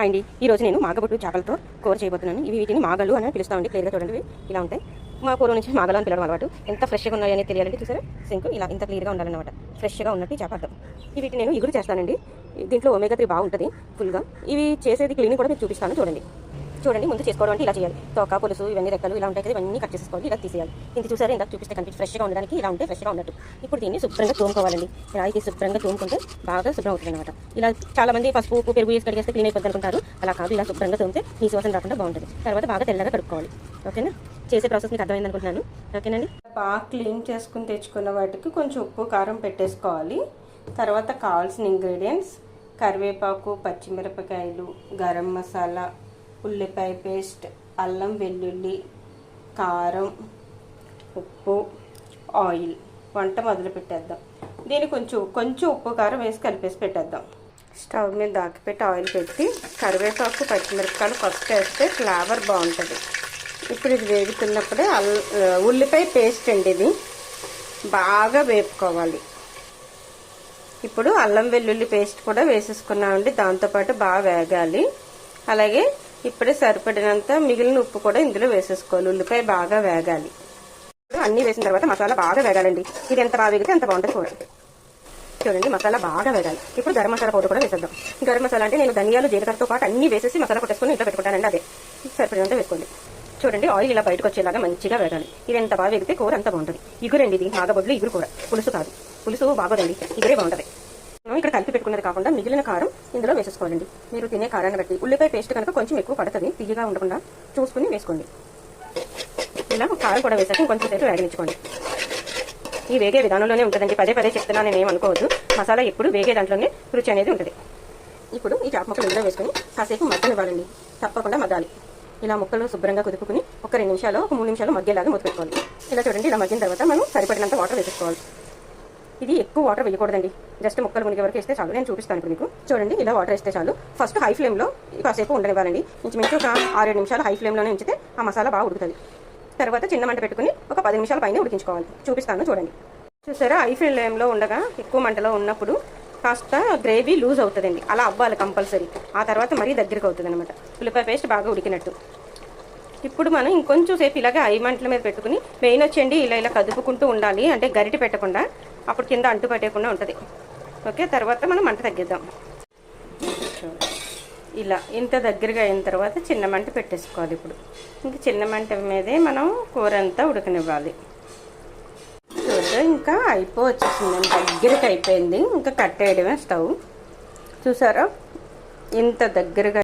Hi అండి, ఈ రోజు నేను మాగబొట్టు చేపలతో కూర చేయబోతున్నాను. వీటిని మాగలు అని పిలుస్తామండి. క్లియర్గా చూడండి, ఇలా ఉంటాయి. మా కూర నుంచి మాగలు అని పిలవడం అలవాటు. ఎంత ఫ్రెష్గా ఉన్నాయో అనేది తెలియాలంటే చూసారా, సింక్ ఇలా ఇంత క్లియర్గా ఉండాలన్నమాట. ఫ్రెష్గా ఉన్నట్టు చేపడతాం. వీటిని నేను ఇగురు చేస్తానండి. దీంట్లో ఒమేగా 3 బాగుంటుంది ఫుల్గా. ఇవి చేసేది క్లీనింగ్ కూడా మీకు చూపిస్తాను చూడండి. ముందు చేసుకోవడం అంటే ఇలా చేయాలి. తోక పులుసు ఇవన్నీ రెక్కలు ఇలా ఉంటాయి కదా, ఇవన్నీ కట్ చేసుకోవాలి. ఇలా తీసేయాలి. ఇంత చూసారా, ఇంత చూపిస్తే కనిపించి ఫ్రెష్గా ఉండడానికి ఇలా ఉంటే ఫ్రెష్గా ఉన్నట్టు. ఇప్పుడు దీన్ని శుభ్రంగా తోముకోవాలండి. ఇలా ఇది శుభ్రంగా తోముకుంటే బాగా శుభ్రం అవుతుంది అనమాట. ఇలా చాలా మంది పసుపు ఉప్పు పెరుగు వేసి కడిగేస్తే క్లీన్ అయిపోతుంది అనుకుంటారు. అలా కాదు, ఇలా శుభ్రంగా తోమితే నీసు వాసన రాకుండా బాగుంటుంది. తర్వాత బాగా తెల్లగా కడుక్కోవాలి. ఓకేనా? చేసే ప్రాసెస్ మీకు అర్థమైంది అనుకుంటున్నాను. ఓకేనండి. బాగా క్లీన్ చేసుకుని తెచ్చుకున్న వాటికి కొంచెం ఉప్పు కారం పెట్టేసుకోవాలి. తర్వాత కావాల్సిన ఇంగ్రీడియంట్స్: కరివేపాకు, పచ్చిమిరపకాయలు, గరం మసాలా, ఉల్లిపాయ పేస్ట్, అల్లం వెల్లుల్లి, కారం, ఉప్పు, ఆయిల్. వంట మొదలు పెట్టేద్దాం. దీన్ని కొంచెం ఉప్పు కారం వేసి కలిపేసి పెట్టేద్దాం. స్టవ్ మీద దాకిపెట్టి ఆయిల్ పెట్టి కరివేపాకు పచ్చిమిరపకాయలు ఫస్ట్ వేస్తే ఫ్లేవర్ బాగుంటుంది. ఇప్పుడు ఇది వేగుతున్నప్పుడే ఉల్లిపాయ పేస్ట్ అండి, ఇది బాగా వేపుకోవాలి. ఇప్పుడు అల్లం వెల్లుల్లి పేస్ట్ కూడా వేసేసుకున్నామండి, దాంతోపాటు బాగా వేగాలి. అలాగే ఇప్పుడే సరిపడినంత మిగిలిన ఉప్పు కూడా ఇందులో వేసేసుకోవాలి. ఉల్లిపాయ బాగా వేగాలి. అన్నీ వేసిన తర్వాత మసాలా బాగా వేగాలండి. ఇది ఎంత బాగా వేగితే అంత బాగుంటుంది కూర. చూడండి, మసాలా బాగా వేగాలి. ఇప్పుడు గరం మసాలా పౌడర్ కూడా వేసేద్దాం. గరం మసాలా అంటే నేను ధనియాలు జీలకర్రతో పాటు అన్ని వేసేసి మసాలా కొట్టేసుకుని ఇంట్లో పెట్టుకుంటానండి. అదే సరిపడినంత వేసుకోండి. చూడండి, ఆయిల్ ఇలా బయటకు వచ్చేలాగా మంచిగా వేగాలి. ఇది ఎంత బాగా వేగితే కూర అంత బాగుంటుంది. ఇగురండి, ఇది మాగబొడ్లు ఇగురు కూర. పులుసు కాదు, పులుసు బాగోదండి, ఇగురే బాగుంటుంది. ఇక్కడ కలిపి పెట్టుకున్నది కాకుండా మిగిలిన కారం ఇందులో వేసేసుకోవాలండి. మీరు తినే కారాన్ని బట్టి. ఉల్లిపాయ పేస్ట్ కనుక కొంచెం ఎక్కువ పడుతుంది, తీయగా ఉండకుండా చూసుకుని వేసుకోండి. ఇలా కారం కూడా వేసాక కొంచెం సేపు వేగనిచ్చుకోండి. ఈ వేగే విధానంలోనే ఉంటుందండి, పదే పదే చెప్తున్నా నేను ఏమనుకోవద్దు. మసాలా ఎప్పుడు వేగే దాంట్లోనే రుచి అనేది ఉంటుంది. ఇప్పుడు ఈ చేప ముక్కలు ఇందులో వేసుకుని కాసేపు మగ్గనివ్వాలండి. తప్పకుండా మగ్గాలి. ఇలా ముక్కలు శుభ్రంగా కుదుపుకుని ఒక 2 నిమిషాలు 3 నిమిషాలు మగ్గేలాగా మూత పెట్టుకోవాలి. ఇలా చూడండి, ఇలా మగ్గిన తర్వాత మనం సరిపడినంత వాటర్ వేసుకోవాలి. ఇది ఎక్కువ వాటర్ వేయకూడదండి, జస్ట్ ముక్కలు మునిగే వరకు వేస్తే చాలు. నేను చూపిస్తాను ఇప్పుడు మీకు. చూడండి, ఇలా వాటర్ వేస్తే చాలు. ఫస్ట్ హై ఫ్లేమ్లో కాసేపు ఉండనివ్వాలండి. ఇంచుమించు ఒక 6-7 నిమిషాలు హై ఫ్లేమ్లోనే ఉంచితే ఆ మసాలా బాగా ఉడుకుతుంది. తర్వాత చిన్న మంట పెట్టుకుని ఒక 10 నిమిషాల పైన ఉడికించుకోవాలి. చూపిస్తాను చూడండి. చూసారా, హై ఫ్లేమ్లో ఉండగా ఎక్కువ మంటలో ఉన్నప్పుడు కాస్త గ్రేవీ లూజ్ అవుతుందండి. అలా అవ్వాలి కంపల్సరీ. ఆ తర్వాత మరీ దగ్గరకు అవుతుంది అనమాట. ఉల్లిపాయ పేస్ట్ బాగా ఉడికినట్టు. ఇప్పుడు మనం ఇంకొంచెం సేపు ఇలాగే హై మంటల మీద పెట్టుకుని మెయిన్ వచ్చేయండి, ఇలా కదుపుకుంటూ ఉండాలి. అంటే గరిటె పెట్టకుండా, అప్పుడు కింద అంటు పట్టేయకుండా ఉంటుంది. ఓకే, తర్వాత మనం మంట తగ్గిద్దాం. ఇలా ఇంత దగ్గరగా అయిన తర్వాత చిన్న మంట పెట్టేసుకోవాలి. ఇప్పుడు ఇంక చిన్న మంట మీదే మనం కూర అంతా ఉడకనివ్వాలి. చూద్దాం, ఇంకా వచ్చేసిందండి, దగ్గరికి అయిపోయింది. ఇంకా కట్టేయడమే స్టవ్. చూసారా, ఇంత దగ్గరగా